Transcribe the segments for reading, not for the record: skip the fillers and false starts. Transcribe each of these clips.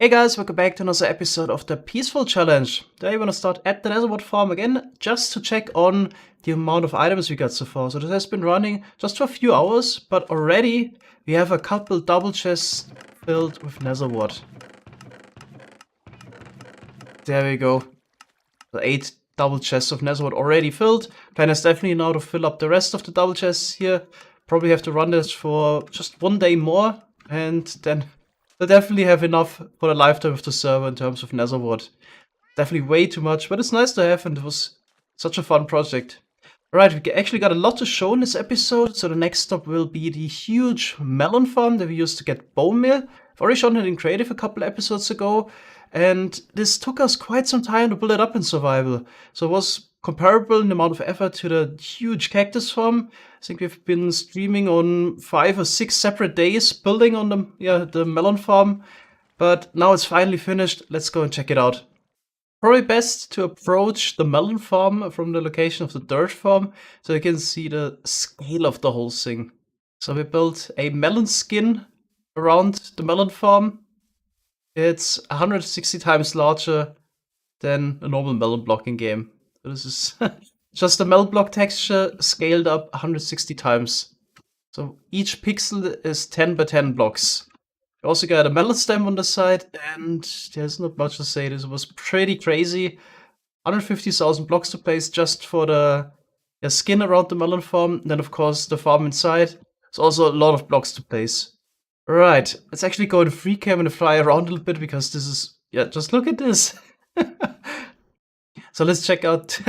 Hey guys, welcome back to another episode of the Peaceful Challenge. Today we're gonna start at the Netherwood farm again, just to check on the amount of items we got so far. So this has been running just for a few hours, but already we have a couple double chests filled with Netherwood. There we go. The 8 double chests of Netherwood already filled. Plan is definitely now to fill up the rest of the double chests here. Probably have to run this for just one day more, and then they definitely have enough for the lifetime of the server in terms of Netherwood. Definitely way too much, but it's nice to have, and it was such a fun project. Alright, we actually got a lot to show in this episode, so the next stop will be the huge melon farm that we used to get bone meal. I've already shown it in creative a couple episodes ago, and this took us quite some time to build it up in survival. So it was comparable in the amount of effort to the huge cactus farm. I think we've been streaming on 5 or 6 separate days building on the melon farm, but now it's finally finished. Let's go and check it out. Probably best to approach the melon farm from the location of the dirt farm, so you can see the scale of the whole thing. So we built a melon skin around the melon farm. It's 160 times larger than a normal melon blocking game. So this is just the melon block texture scaled up 160 times. So each pixel is 10 by 10 blocks. We also got a melon stem on the side, and there's not much to say. This was pretty crazy. 150,000 blocks to place just for the skin around the melon farm. And then, of course, the farm inside. There's also a lot of blocks to place. Right, let's actually go to free cam and fly around a little bit, because this is, just look at this. So let's check out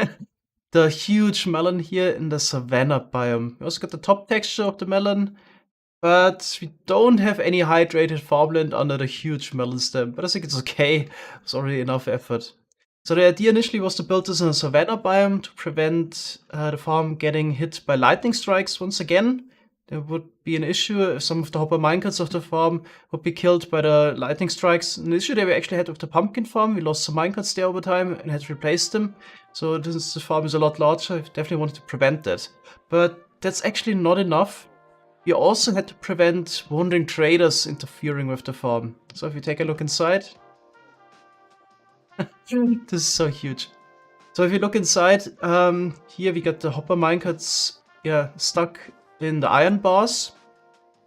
the huge melon here in the savanna biome. We also got the top texture of the melon, but we don't have any hydrated farmland under the huge melon stem. But I think it's okay. It's already enough effort. So the idea initially was to build this in a savanna biome to prevent the farm getting hit by lightning strikes once again. There would be an issue if some of the hopper minecarts of the farm would be killed by the lightning strikes. An issue that we actually had with the pumpkin farm. We lost some minecarts there over time and had to replace them. So since the farm is a lot larger, I definitely wanted to prevent that. But that's actually not enough. We also had to prevent wandering traders interfering with the farm. So if you take a look inside, this is so huge. So if you look inside, here we got the hopper minecarts, stuck in the iron bars.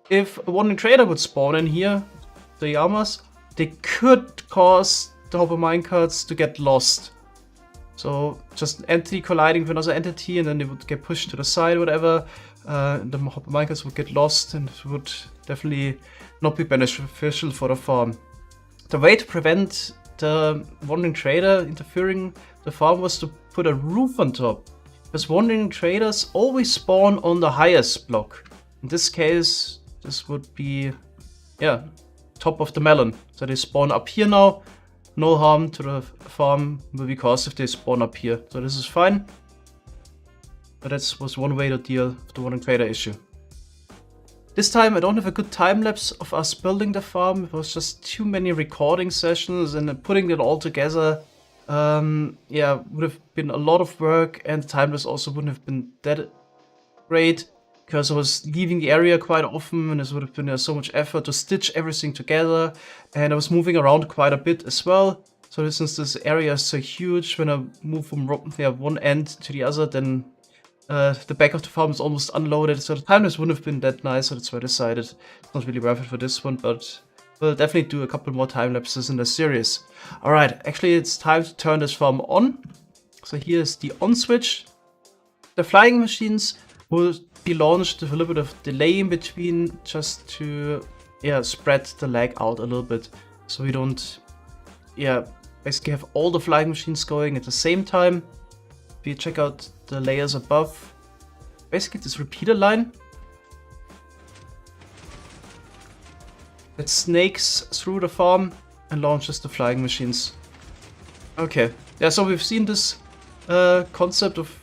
If a wandering trader would spawn in here, the Yamas, they could cause the hopper minecarts to get lost. So just an entity colliding with another entity, and then they would get pushed to the side or whatever. The hopper minecarts would get lost, and it would definitely not be beneficial for the farm. The way to prevent the wandering trader interfering the farm was to put a roof on top. Because wandering traders always spawn on the highest block. In this case, this would be, top of the melon. So they spawn up here now. No harm to the farm will be caused if they spawn up here. So this is fine. But that was one way to deal with the wandering trader issue. This time I don't have a good time lapse of us building the farm. It was just too many recording sessions, and putting it all together would have been a lot of work, and the time lapse also wouldn't have been that great, because I was leaving the area quite often, and this would have been so much effort to stitch everything together, and I was moving around quite a bit as well. So since this area is so huge, when I move from one end to the other, then the back of the farm is almost unloaded, so the time lapse wouldn't have been that nice. So that's why I decided it's not really worth it for this one, but we'll definitely do a couple more time lapses in the series. Alright, actually it's time to turn this farm on. So here's the on switch. The flying machines will be launched with a little bit of delay in between, just to spread the lag out a little bit, so we don't basically have all the flying machines going at the same time. If you check out the layers above, basically this repeater line that snakes through the farm and launches the flying machines. Okay, so we've seen this concept of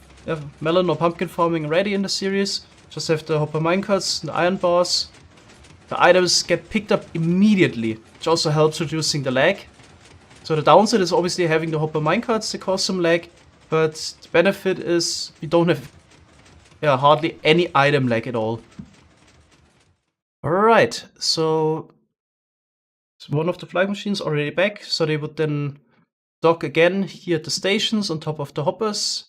melon or pumpkin farming already in the series. Just have the hopper minecarts, the iron bars. The items get picked up immediately, which also helps reducing the lag. So the downside is obviously having the hopper minecarts to cause some lag, but the benefit is we don't have hardly any item lag at all. Alright, so one of the flying machines already back, so they would then dock again here at the stations on top of the hoppers.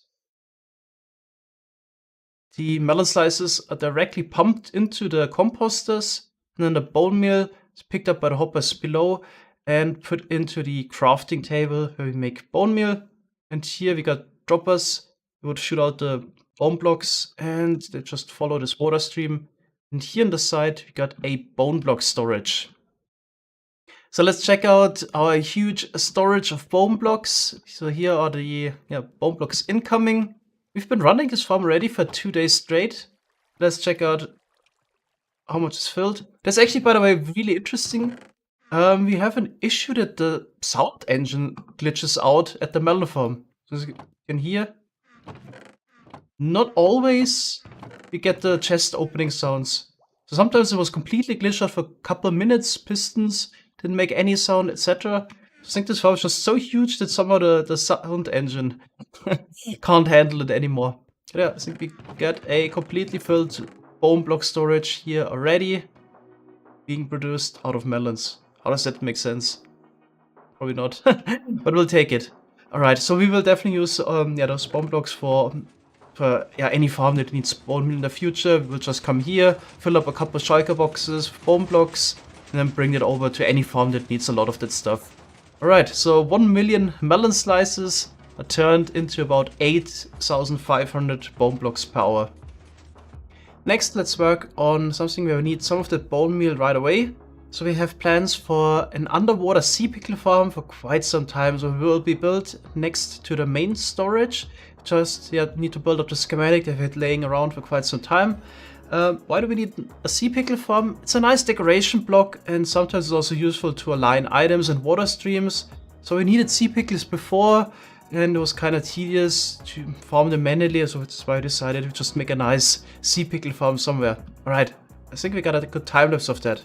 The melon slices are directly pumped into the composters, and then the bone meal is picked up by the hoppers below and put into the crafting table where we make bone meal. And here we got droppers. We would shoot out the bone blocks and they just follow this water stream. And here on the side, we got a bone block storage. So let's check out our huge storage of bone blocks. So here are the bone blocks incoming. We've been running this farm already for 2 days straight. Let's check out how much is filled. That's actually, by the way, really interesting. We have an issue that the sound engine glitches out at the Melon farm. So as you can hear, not always we get the chest opening sounds. So sometimes it was completely glitched out for a couple of minutes, pistons didn't make any sound, etc. I think this farm is just so huge that somehow the sound engine can't handle it anymore. Yeah, I think we get a completely filled bone block storage here already, being produced out of melons. How does that make sense? Probably not, but we'll take it. Alright, so we will definitely use those bone blocks for any farm that needs bone meal in the future. We'll just come here, fill up a couple of shulker boxes with bone blocks, and then bring it over to any farm that needs a lot of that stuff. Alright, so 1 million melon slices are turned into about 8,500 bone blocks per hour. Next, let's work on something where we need some of that bone meal right away. So we have plans for an underwater sea pickle farm for quite some time. So we will be built next to the main storage. Just need to build up the schematic that we've had laying around for quite some time. Why do we need a sea pickle farm? It's a nice decoration block, and sometimes it's also useful to align items and water streams. So we needed sea pickles before, and it was kind of tedious to farm them manually, so that's why I decided to just make a nice sea pickle farm somewhere. Alright, I think we got a good time lapse of that.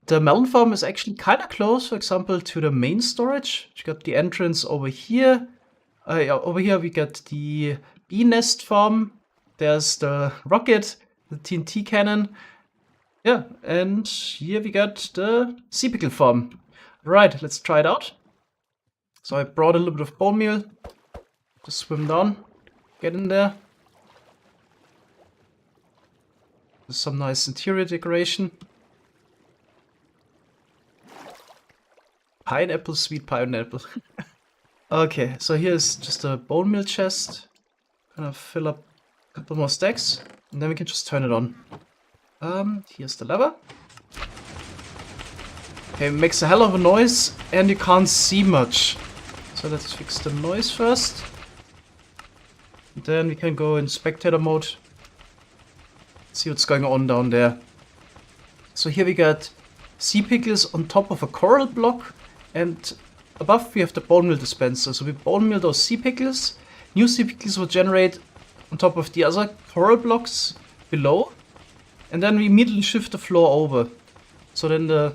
The melon farm is actually kind of close, for example, to the main storage. You got the entrance over here. Over here we got the bee nest farm. There's the rocket, the TNT cannon. Yeah, and here we got the sea pickle farm. Right, let's try it out. So I brought a little bit of bone meal. Just swim down, get in there. There's some nice interior decoration. pineapple, sweet pineapple. Okay, so here's just a bone meal chest. Gonna fill up a couple more stacks, and then we can just turn it on. Here's the lever. Okay, it makes a hell of a noise, and you can't see much. So let's fix the noise first. Then we can go in spectator mode. See what's going on down there. So here we got sea pickles on top of a coral block, and above we have the bone meal dispenser. So we bone meal those sea pickles. New sea pickles will generate on top of the other coral blocks below, and then we immediately shift the floor over. So then the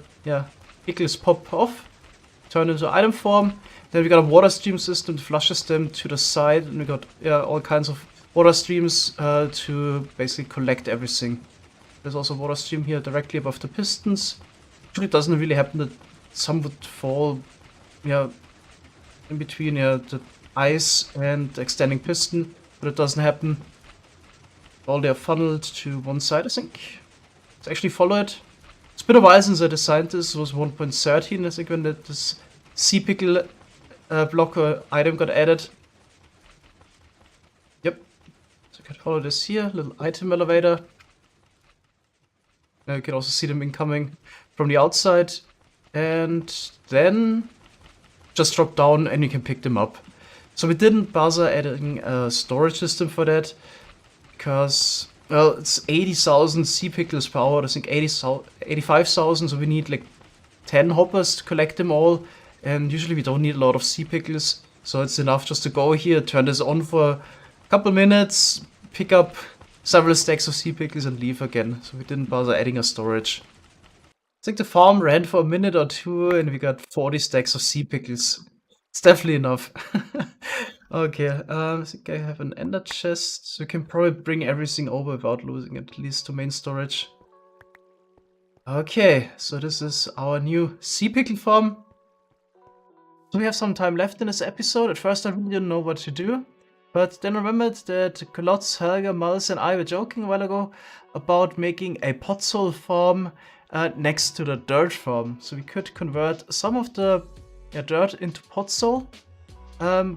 pickles pop off, turn into item form. Then we got a water stream system that flushes them to the side, and we got all kinds of water streams to basically collect everything. There's also a water stream here directly above the pistons. Usually it doesn't really happen that some would fall in between the ice and the extending piston, but it doesn't happen. All they are funneled to one side, I think. Let's actually follow it. It's been a while since I designed this. It was 1.13, I think, when this sea pickle blocker item got added. Yep. So you can follow this here, little item elevator. Now you can also see them incoming from the outside. And then just drop down and you can pick them up. So we didn't bother adding a storage system for that, because, well, it's 80,000 sea pickles per hour. I think 85,000, so we need like 10 hoppers to collect them all. And usually we don't need a lot of sea pickles, so it's enough just to go here, turn this on for a couple minutes, pick up several stacks of sea pickles and leave again. So we didn't bother adding a storage. I think the farm ran for a minute or two and we got 40 stacks of sea pickles. It's definitely enough. Okay, I think I have an ender chest, so we can probably bring everything over without losing at least to main storage. Okay, so this is our new sea pickle farm. So we have some time left in this episode. At first I really didn't know what to do, but then remembered that Klotz, Helga, Miles and I were joking a while ago about making a Podzol farm next to the dirt farm. So we could convert some of the dirt into Podzol,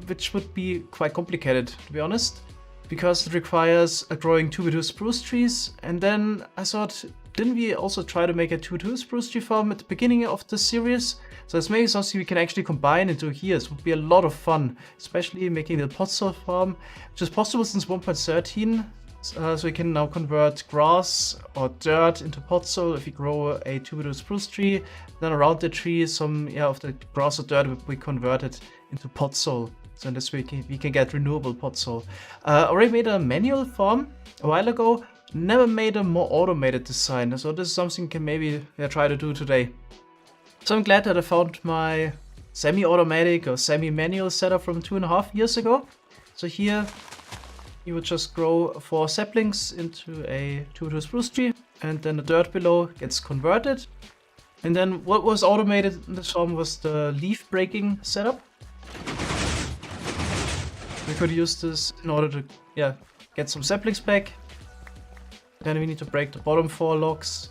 which would be quite complicated, to be honest, because it requires growing 2x2 spruce trees. And then I thought, didn't we also try to make a 2x2 spruce tree farm at the beginning of the series? So it's maybe something we can actually combine into here. It would be a lot of fun, especially making the Podzol farm, which is possible since 1.13. So we can now convert grass or dirt into Podzol if we grow a 2x2 spruce tree. Then around the tree, some of the grass or dirt will be converted into Podzol. So in this way we can get renewable Podzol. Already made a manual farm a while ago. Never made a more automated design. So this is something we can maybe try to do today. So I'm glad that I found my semi-automatic or semi-manual setup from 2.5 years ago. So here you would just grow 4 saplings into a 2x2 spruce tree, and then the dirt below gets converted. And then what was automated in this farm was the leaf breaking setup. We could use this in order to get some saplings back. Then we need to break the bottom 4 logs,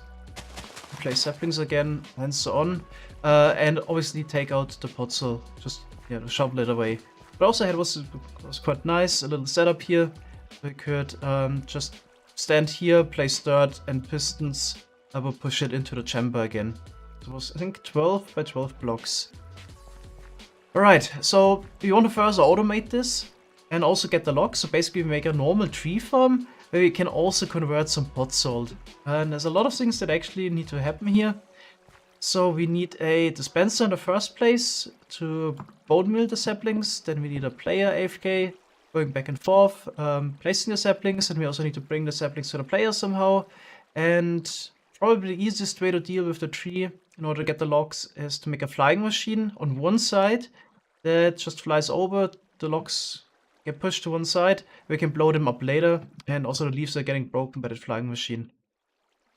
place saplings again, and so on. And obviously take out the Podzol, just to shovel it away. But also it was quite nice, a little setup here. We could just stand here, place dirt and pistons. I will push it into the chamber again. It was, I think, 12 by 12 blocks. Alright, so we want to first automate this and also get the logs. So basically we make a normal tree farm where we can also convert some Podzol. And there's a lot of things that actually need to happen here. So we need a dispenser in the first place to bone meal the saplings. Then we need a player AFK going back and forth, placing the saplings. And we also need to bring the saplings to the player somehow. And probably the easiest way to deal with the tree in order to get the logs is to make a flying machine on one side that just flies over. The logs get pushed to one side. We can blow them up later. And also the leaves are getting broken by the flying machine.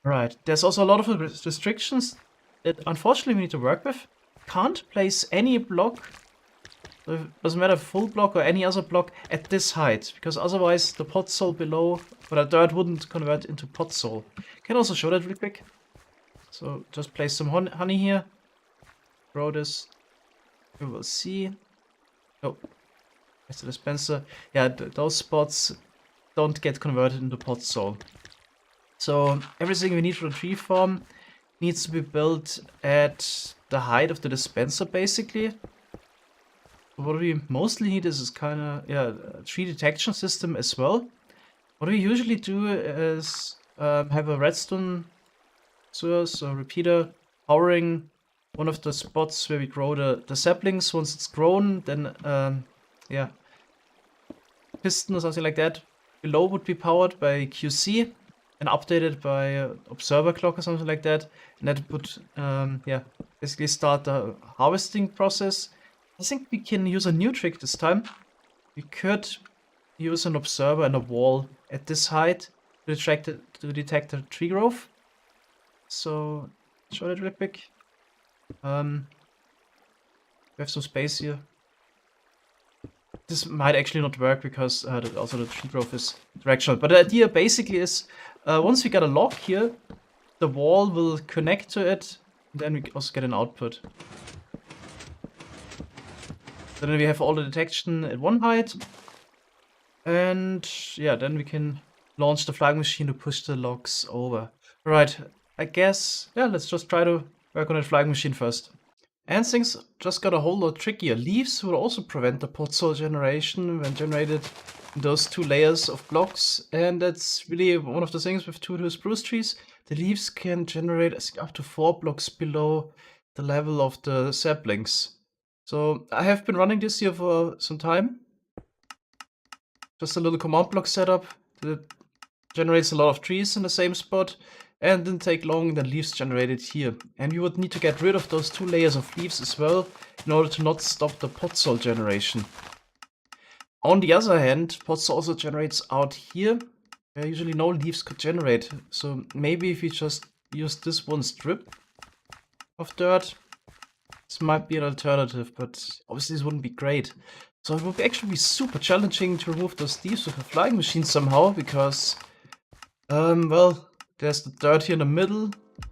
Right, there's also a lot of restrictions that unfortunately we need to work with. Can't place any block, doesn't matter full block or any other block, at this height, because otherwise the Podzol below, or the dirt wouldn't convert into Podzol. Can also show that real quick. So just place some honey here, grow this We will see. Oh, there's the dispenser. Yeah, those spots don't get converted into Podzol. So everything we need for the tree farm needs to be built at the height of the dispenser, basically. What we mostly need is kind of, yeah, a tree detection system as well. What we usually do is have a redstone source or repeater powering one of the spots where we grow the saplings. Once it's grown, then yeah, piston or something like that below would be powered by QC and updated by observer clock or something like that, and that would yeah, basically start the harvesting process. I think we can use a new trick this time. We could use an observer and a wall at this height to detect the tree growth. So show that real quick. We have some space here. This might actually not work because also the tree growth is directional. But the idea basically is once we get a lock here, the wall will connect to it, and then we also get an output. So then we have all the detection at one height, and yeah, then we can launch the flying machine to push the logs over. Right, I guess, yeah, let's just try to work on the flying machine first. And things just got a whole lot trickier. Leaves will also prevent the Podzol generation when generated in those two layers of blocks. And that's really one of the things with two spruce trees. The leaves can generate up to 4 blocks below the level of the saplings. So I have been running this here for some time. Just a little command block setup that generates a lot of trees in the same spot. And didn't take long, the leaves generated here. And we would need to get rid of those 2 layers of leaves as well in order to not stop the Podzol generation. On the other hand, Podzol also generates out here, where usually no leaves could generate. So maybe if we just use this one strip of dirt, this might be an alternative, but obviously this wouldn't be great. So it would actually be super challenging to remove those leaves with a flying machine somehow, because, well, there's the dirt here in the middle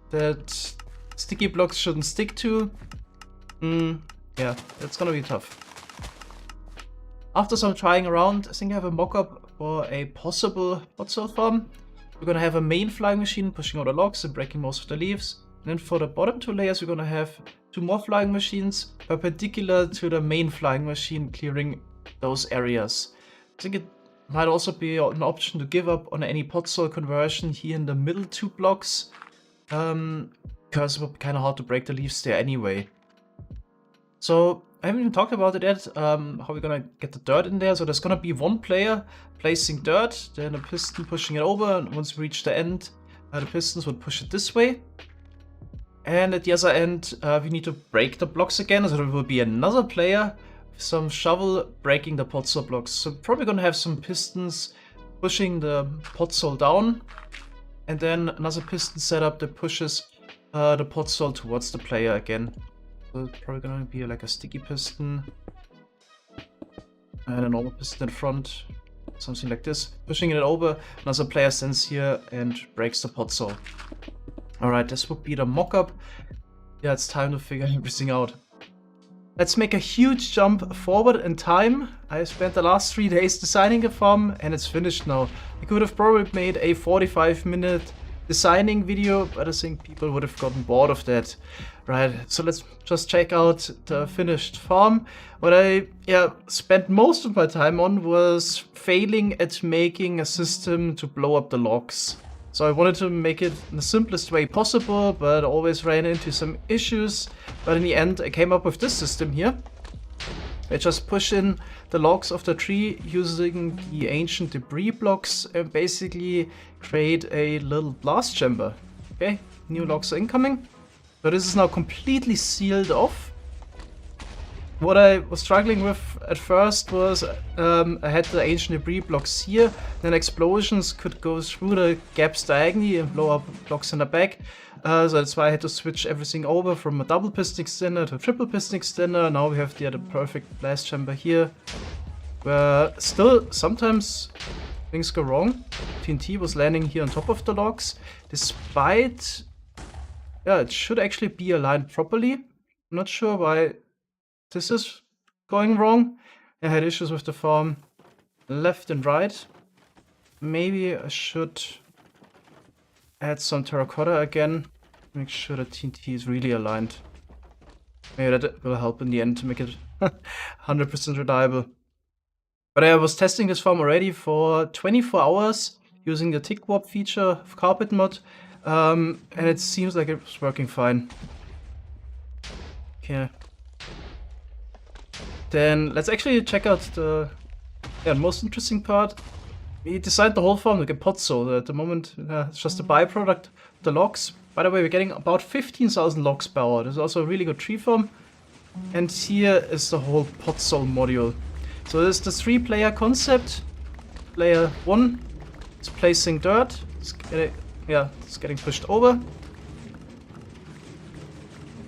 that sticky blocks shouldn't stick to. Yeah, it's gonna be tough. After some trying around, I think I have a mock-up for a possible Podzol farm. We're gonna have a main flying machine pushing all the logs and breaking most of the leaves. And then for the bottom 2 layers, we're gonna have 2 more flying machines perpendicular to the main flying machine, clearing those areas. I think it might also be an option to give up on any Podzol conversion here in the middle 2 blocks, because it would be kind of hard to break the leaves there anyway. So I haven't even talked about it yet, how we're gonna get the dirt in there. So there's gonna be 1 player placing dirt, then a piston pushing it over, and once we reach the end, the pistons would push it this way. And at the other end, we need to break the blocks again, so there will be another player some shovel breaking the Podzol blocks. So probably gonna have some pistons pushing the Podzol down, and then another piston setup that pushes the Podzol towards the player again. So it's probably gonna be like a sticky piston and a normal piston in front, something like this, pushing it over. Another player stands here and breaks the Podzol. Alright, this would be the mock-up. Yeah, it's time to figure everything out. Let's make a huge jump forward in time. I spent the last 3 days designing a farm and it's finished now. I could have probably made a 45-minute designing video, but I think people would have gotten bored of that. Right, so let's just check out the finished farm. What I spent most of my time on was failing at making a system to blow up the logs. So I wanted to make it in the simplest way possible, but always ran into some issues. But in the end, I came up with this system here. I just push in the logs of the tree using the ancient debris blocks and basically create a little blast chamber. Okay, new logs are incoming. So this is now completely sealed off. What I was struggling with at first was I had the ancient debris blocks here, then explosions could go through the gaps diagonally and blow up blocks in the back. So that's why I had to switch everything over from a double piston extender to a triple piston extender. Now we have the perfect blast chamber here. But still, sometimes things go wrong. TNT was landing here on top of the logs, despite, yeah, it should actually be aligned properly. I'm not sure why this is going wrong. I had issues with the farm left and right. Maybe I should add some terracotta again. Make sure the TNT is really aligned. Maybe that will help in the end to make it 100% reliable. But I was testing this farm already for 24 hours using the tick warp feature of carpet mod. And it seems like it was working fine. Okay. Then let's actually check out the most interesting part. We designed the whole farm like a Podzol. At the moment, it's just a byproduct of the logs. By the way, we're getting about 15,000 logs per hour. There's also a really good tree farm. And here is the whole Podzol module. So there's the 3-player concept. Player 1 is placing dirt. It's getting pushed over.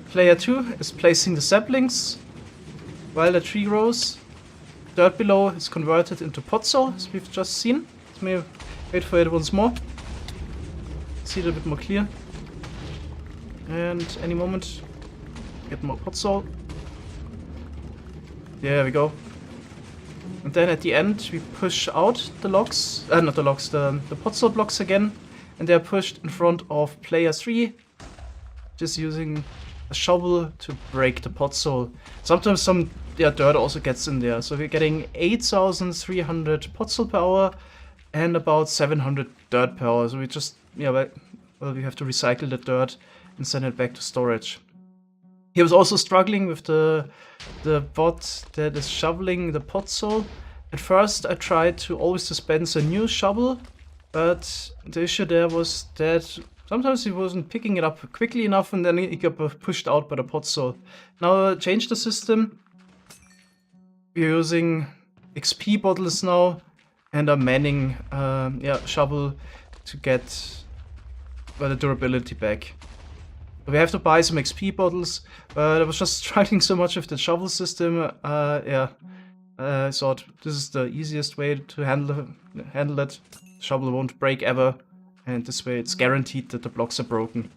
Player 2 is placing the saplings while the tree grows. Dirt below is converted into Podzol, as we've just seen. Let me wait for it once more. See it a bit more clear. And any moment, get more Podzol. There we go. And then at the end, we push out the logs, not the logs, the Podzol blocks again. And they're pushed in front of player 3, just using a shovel to break the Podzol. Sometimes some dirt also gets in there. So we're getting 8,300 Podzol per hour and about 700 dirt per hour. So we just, we have to recycle the dirt and send it back to storage. He was also struggling with the bot that is shoveling the Podzol. At first I tried to always dispense a new shovel, but the issue there was that sometimes he wasn't picking it up quickly enough and then he got pushed out by the Podzol. Now I changed the system. We're using XP bottles now and are manning shovel to get the durability back. We have to buy some XP bottles, but I was just struggling so much with the shovel system. I thought this is the easiest way to handle it. The shovel won't break ever, and this way it's guaranteed that the blocks are broken.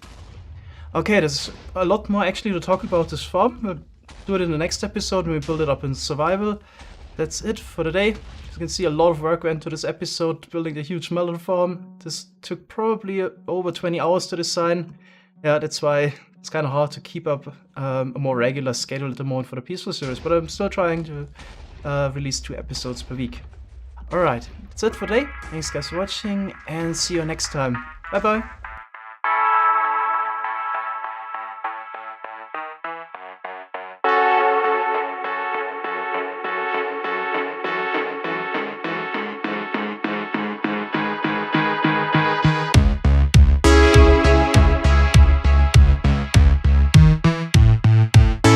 Okay, there's a lot more actually to talk about this farm. We'll do it in the next episode when we build it up in survival. That's it for today. As you can see, a lot of work went into this episode, building the huge melon farm. This took probably over 20 hours to design. Yeah, that's why it's kind of hard to keep up a more regular schedule at the moment for the Peaceful series, but I'm still trying to release 2 episodes per week. Alright, that's it for today. Thanks guys for watching, and see you next time. Bye bye!